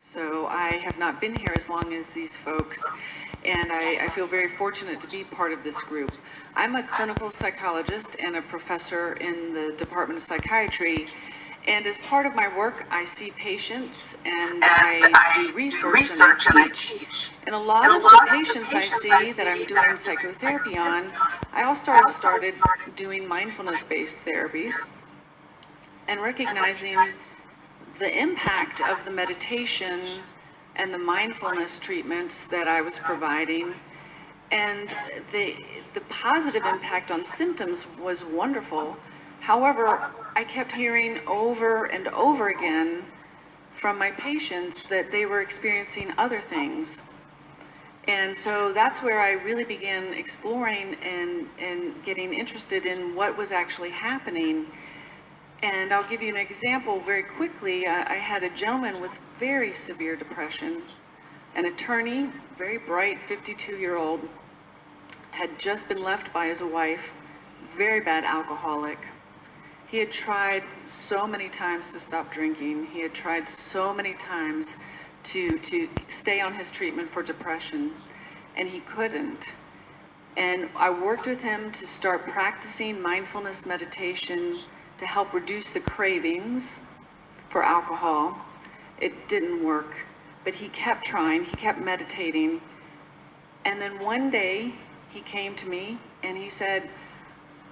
So I have not been here as long as these folks, and I feel very fortunate to be part of this group. I'm a clinical psychologist and a professor in the Department of Psychiatry, and as part of my work, I see patients and I do research and I teach. And a lot of the patients I see that I'm doing psychotherapy on, I also started doing mindfulness-based therapies and recognizing the impact of the meditation and the mindfulness treatments that I was providing, and the positive impact on symptoms was wonderful. However, I kept hearing over and over again from my patients that they were experiencing other things. And so that's where I really began exploring and getting interested in what was actually happening. And I'll give you an example very quickly. I had a gentleman with very severe depression, an attorney, very bright, 52-year-old, had just been left by his wife, very bad alcoholic. He had tried so many times to stop drinking. He had tried so many times to stay on his treatment for depression, and he couldn't. And I worked with him to start practicing mindfulness meditation to help reduce the cravings for alcohol. It didn't work, but he kept trying, he kept meditating. And then one day he came to me and he said,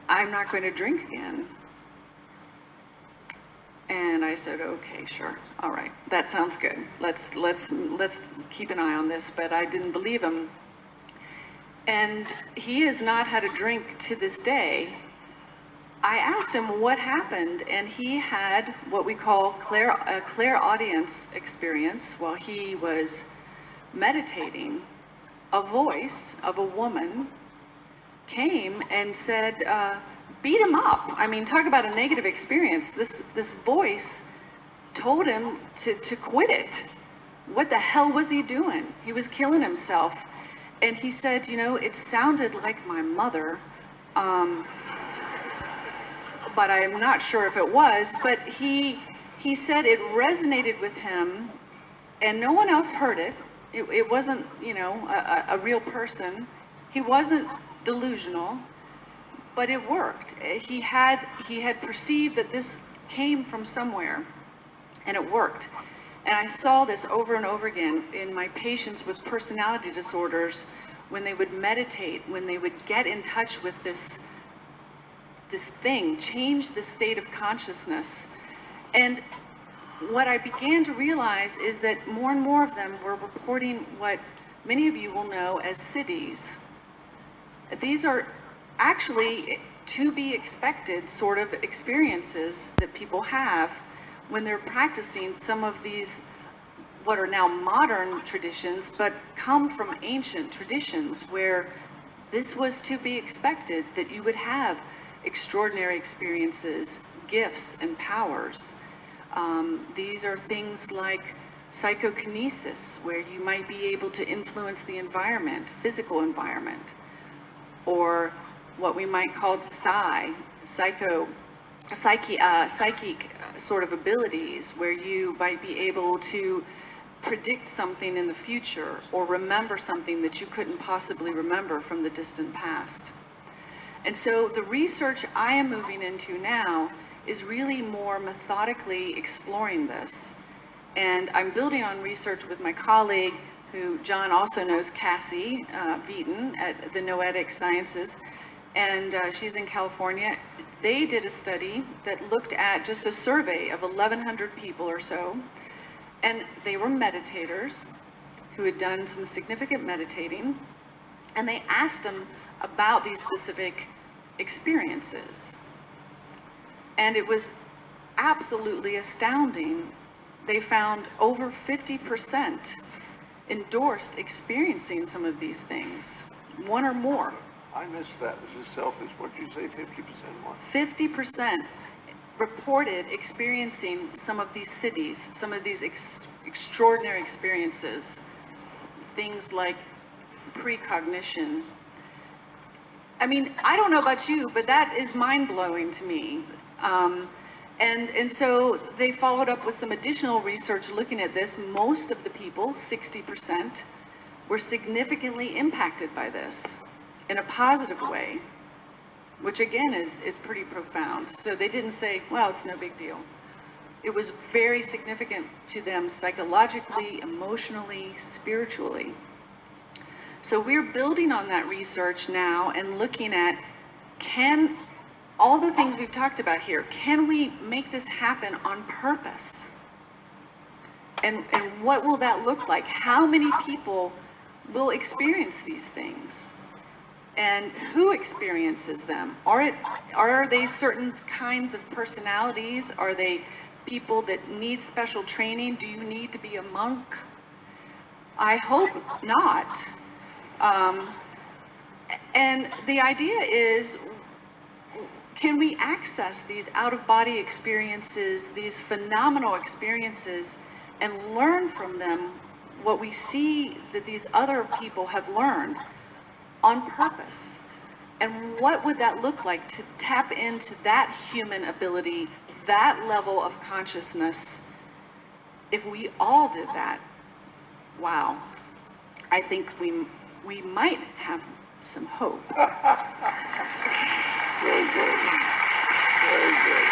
"I'm not going to drink again." And I said, "Okay, sure, all right, that sounds good. Let's keep an eye on this." But I didn't believe him. And he has not had a drink to this day. I asked him what happened, and he had what we call a clairaudience experience while he was meditating. A voice of a woman came and said, beat him up. I mean, talk about a negative experience. This voice told him to quit it. What the hell was he doing? He was killing himself. And he said, it sounded like my mother. But I'm not sure if it was, but he said it resonated with him, and no one else heard it. It wasn't, a real person. He wasn't delusional, but it worked. He had perceived that this came from somewhere, and it worked. And I saw this over and over again in my patients with personality disorders when they would meditate, when they would get in touch with this thing, change the state of consciousness. And what I began to realize is that more and more of them were reporting what many of you will know as cities. These are actually to be expected sort of experiences that people have when they're practicing some of these what are now modern traditions, but come from ancient traditions where this was to be expected, that you would have extraordinary experiences, gifts, and powers. These are things like psychokinesis, where you might be able to influence the environment, physical environment, or what we might call psychic sort of abilities, where you might be able to predict something in the future or remember something that you couldn't possibly remember from the distant past. And so the research I am moving into now is really more methodically exploring this. And I'm building on research with my colleague, who John also knows, Cassie Veaton at the Noetic Sciences, and she's in California. They did a study that looked at just a survey of 1,100 people or so, and they were meditators who had done some significant meditating, and they asked them about these specific experiences. And it was absolutely astounding. They found over 50% endorsed experiencing some of these things, one or more. I missed that. This is selfish. What did you say, 50% more? 50% reported experiencing some of these cities, some of these extraordinary experiences, things like precognition. I mean, I don't know about you, but that is mind-blowing to me. And so they followed up with some additional research looking at this. Most of the people, 60%, were significantly impacted by this in a positive way, which again is pretty profound. So they didn't say, well, it's no big deal. It was very significant to them psychologically, emotionally, spiritually. So we're building on that research now and looking at, all the things we've talked about here, can we make this happen on purpose? And what will that look like? How many people will experience these things? And who experiences them? Are they certain kinds of personalities? Are they people that need special training? Do you need to be a monk? I hope not. And the idea is, can we access these out-of-body experiences, these phenomenal experiences, and learn from them what we see that these other people have learned on purpose? And what would that look like to tap into that human ability, that level of consciousness, if we all did that? Wow. I think we might have some hope. Very good. Very good.